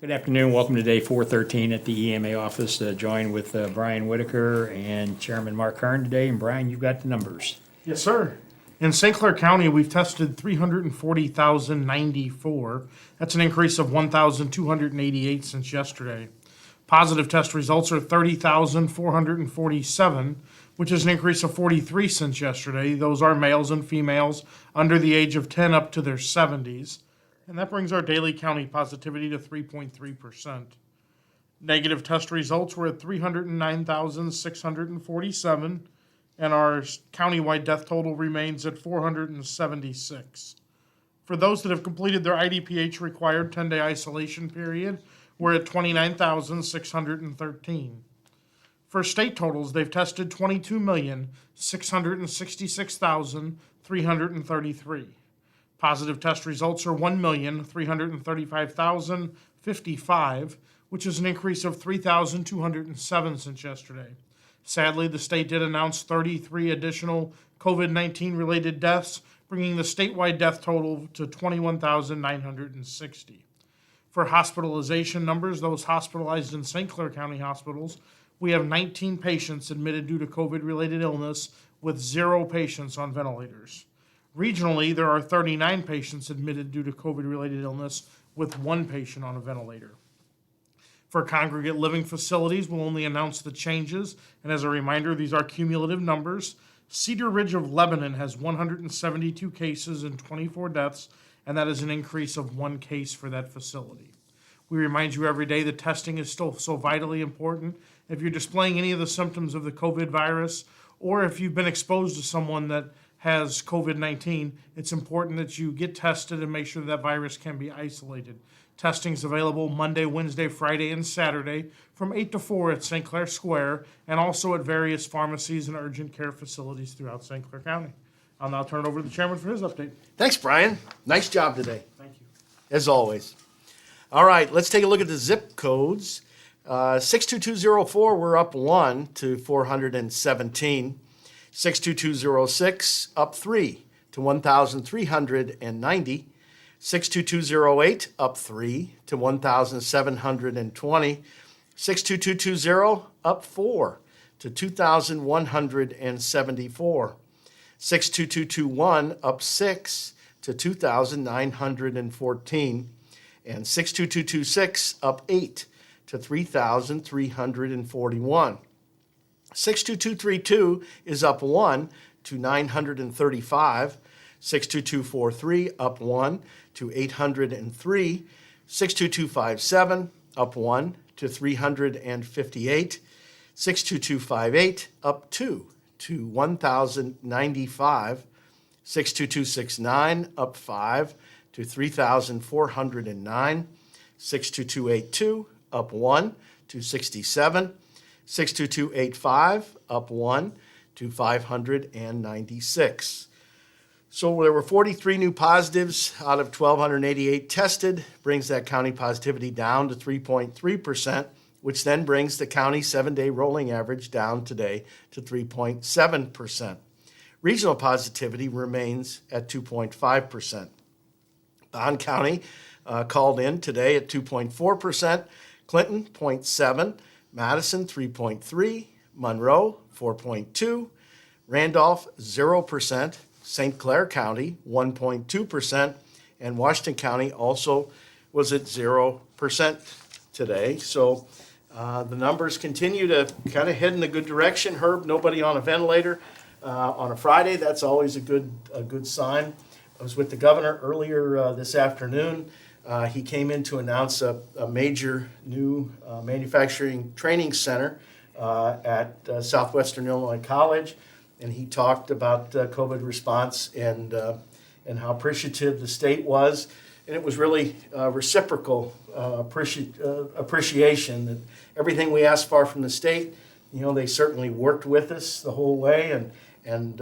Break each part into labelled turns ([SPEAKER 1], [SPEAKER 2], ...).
[SPEAKER 1] Good afternoon. Welcome to day 413 at the EMA office. Joined with Brian Whitaker and Chairman Mark Kern today. And Brian, you've got the numbers.
[SPEAKER 2] Yes, sir. In St. Clair County, we've tested 340,094. That's an increase of 1,288 since yesterday. Positive test results are 30,447, which is an increase of 43 since yesterday. Those are males and females under the age of 10 up to their 70s. And that brings our daily county positivity to 3.3%. Negative test results were at 309,647, and our countywide death total remains at 476. For those that have completed their IDPH required 10-day isolation period, we're at 29,613. For state totals, they've tested 22,666,333. Positive test results are 1,335,055, which is an increase of 3,207 since yesterday. Sadly, the state did announce 33 additional COVID-19 related deaths, bringing the statewide death total to 21,960. For hospitalization numbers, those hospitalized in St. Clair County hospitals, we have 19 patients admitted due to COVID-related illness, with 0 patients on ventilators. Regionally, there are 39 patients admitted due to COVID-related illness, with 1 patient on a ventilator. For congregate living facilities, we'll only announce the changes, and as a reminder, these are cumulative numbers. Cedar Ridge of Lebanon has 172 cases and 24 deaths, and that is an increase of 1 case for that facility. We remind you every day that testing is still so vitally important. If you're displaying any of the symptoms of the COVID virus, or if you've been exposed to someone that has COVID-19, it's important that you get tested and make sure that virus can be isolated. Testing is available Monday, Wednesday, Friday, and Saturday from 8 to 4 at St. Clair Square, and also at various pharmacies and urgent care facilities throughout St. Clair County. I'll now turn it over to the chairman for his update.
[SPEAKER 3] Thanks, Brian. Nice job today,
[SPEAKER 2] Thank you.
[SPEAKER 3] as always. All right, let's take a look at the zip codes. 62204, we're up 1 to 417. 62206, up 3 to 1,390. 62208, up 3 to 1,720. 62220, up 4 to 2,174. 62221, up 6 to 2,914. And 62226, up 8 to 3,341. 62232 is up 1 to 935. 62243 up 1 to 803. 62257 up 1 to 358. 62258 up 2 to 1,095. 62269 up 5 to 3,409. 62282 up 1 to 67. 62285 up 1 to 596. So there were 43 new positives out of 1,288 tested, brings that county positivity down to 3.3%, which then brings the county 7-day rolling average down today to 3.7%. Regional positivity remains at 2.5%. Bond County called in today at 2.4%, Clinton 0.7%, Madison 3.3%, Monroe 4.2%, Randolph 0%, St. Clair County 1.2%, and Washington County also was at 0% today. So the numbers continue to kind of head in a good direction. Herb, nobody on a ventilator on a Friday. That's always a good sign. I was with the governor earlier this afternoon. He came in to announce a major new manufacturing training center at Southwestern Illinois College, and he talked about COVID response and how appreciative the state was, and it was really reciprocal appreciation that everything we asked for from the state, they certainly worked with us the whole way, and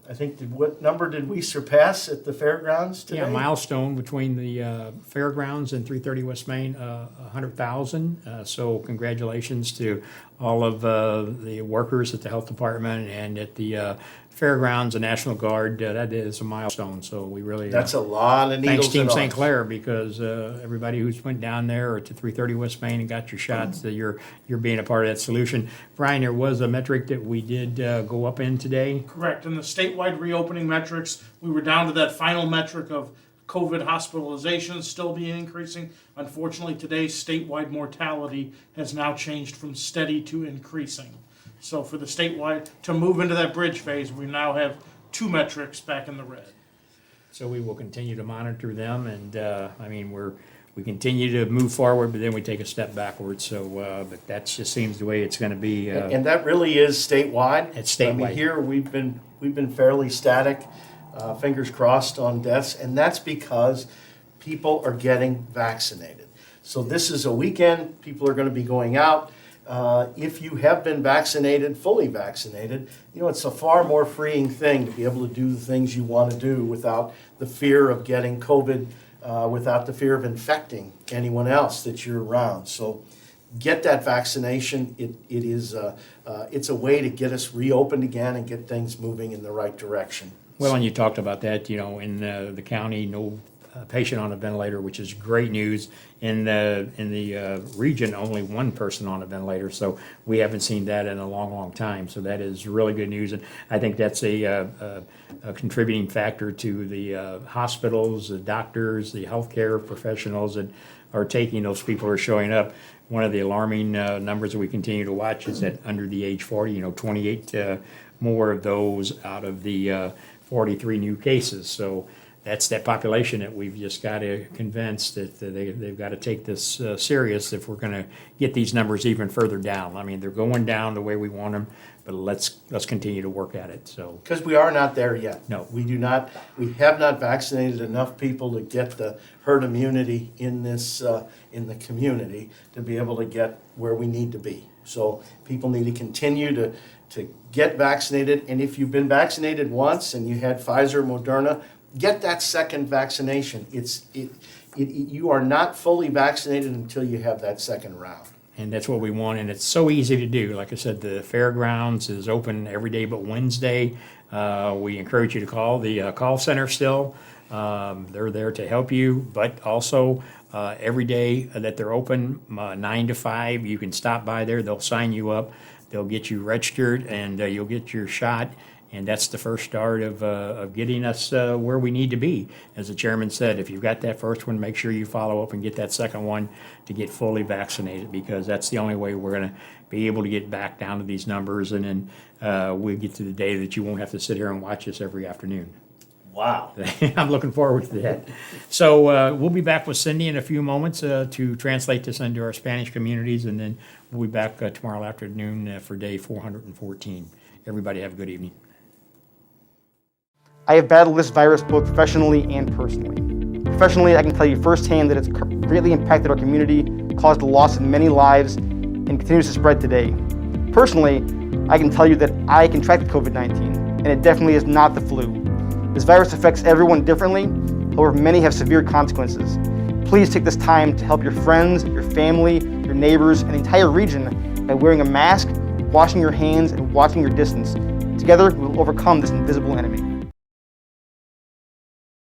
[SPEAKER 3] I think, what number did we surpass at the fairgrounds today?
[SPEAKER 1] Yeah, milestone between the fairgrounds and 330 West Main, 100,000. So congratulations to all of the workers at the health department and at the fairgrounds, the National Guard, that is a milestone, so we really.
[SPEAKER 3] That's a lot of needles.
[SPEAKER 1] Thanks Team
[SPEAKER 3] and
[SPEAKER 1] St.
[SPEAKER 3] arms.
[SPEAKER 1] Clair, because everybody who's went down there or to 330 West Main and got your shots, that you're being a part of that solution. Brian, there was a metric that we did go up in today.
[SPEAKER 2] Correct. In the statewide reopening metrics, we were down to that final metric of COVID hospitalizations still being increasing. Unfortunately, today's statewide mortality has now changed from steady to increasing. So for the statewide, to move into that bridge phase, we now have 2 metrics back in the red.
[SPEAKER 1] So we will continue to monitor them, and we continue to move forward, but then we take a step backwards. So, but that just seems the way it's going to be.
[SPEAKER 3] And that really is statewide.
[SPEAKER 1] It's
[SPEAKER 3] I mean,
[SPEAKER 1] statewide.
[SPEAKER 3] here we've been fairly static, fingers crossed on deaths, and that's because people are getting vaccinated. So this is a weekend. People are going to be going out. If you have been vaccinated, fully vaccinated, it's a far more freeing thing to be able to do the things you want to do without the fear of getting COVID, without the fear of infecting anyone else that you're around. So get that vaccination. It's a way to get us reopened again and get things moving in the right direction.
[SPEAKER 1] Well, and you talked about that, in the county, no patient on a ventilator, which is great news. In the region, only 1 person on a ventilator, so we haven't seen that in a long, long time. So that is really good news, and I think that's a contributing factor to the hospitals, the doctors, the healthcare professionals that are taking those people who are showing up. One of the alarming numbers that we continue to watch is that under the age 40, 28 more of those out of the 43 new cases. So that's that population that we've just got to convince that they've got to take this serious if we're going to get these numbers even further down. I mean, they're going down the way we want them, but let's continue to work at it. So
[SPEAKER 3] Because we are not there yet.
[SPEAKER 1] No.
[SPEAKER 3] We have not vaccinated enough people to get the herd immunity in the community to be able to get where we need to be. So people need to continue to get vaccinated, and if you've been vaccinated once and you had Pfizer, Moderna, get that second vaccination. You are not fully vaccinated until you have that second round.
[SPEAKER 1] And that's what we want, and it's so easy to do. Like I said, the fairgrounds is open every day but Wednesday. We encourage you to call the call center still. They're there to help you, but also every day that they're open, 9 to 5, you can stop by there. They'll sign you up. They'll get you registered, and you'll get your shot. And that's the first start of getting us where we need to be. As the chairman said, if you've got that first one, make sure you follow up and get that second one to get fully vaccinated, because that's the only way we're going to be able to get back down to these numbers. And then we'll get to the day that you won't have to sit here and watch us every afternoon.
[SPEAKER 3] Wow.
[SPEAKER 1] I'm looking forward to that. So we'll be back with Cindy in a few moments to translate this into our Spanish communities, and then we'll be back tomorrow afternoon for day 414. Everybody have a good evening.
[SPEAKER 4] I have battled this virus both professionally and personally. Professionally, I can tell you firsthand that it's greatly impacted our community, caused the loss of many lives, and continues to spread today. Personally, I can tell you that I contracted COVID-19, and it definitely is not the flu. This virus affects everyone differently, however, many have severe consequences. Please take this time to help your friends, your family, your neighbors, and the entire region by wearing a mask, washing your hands, and watching your distance. Together, we will overcome this invisible enemy.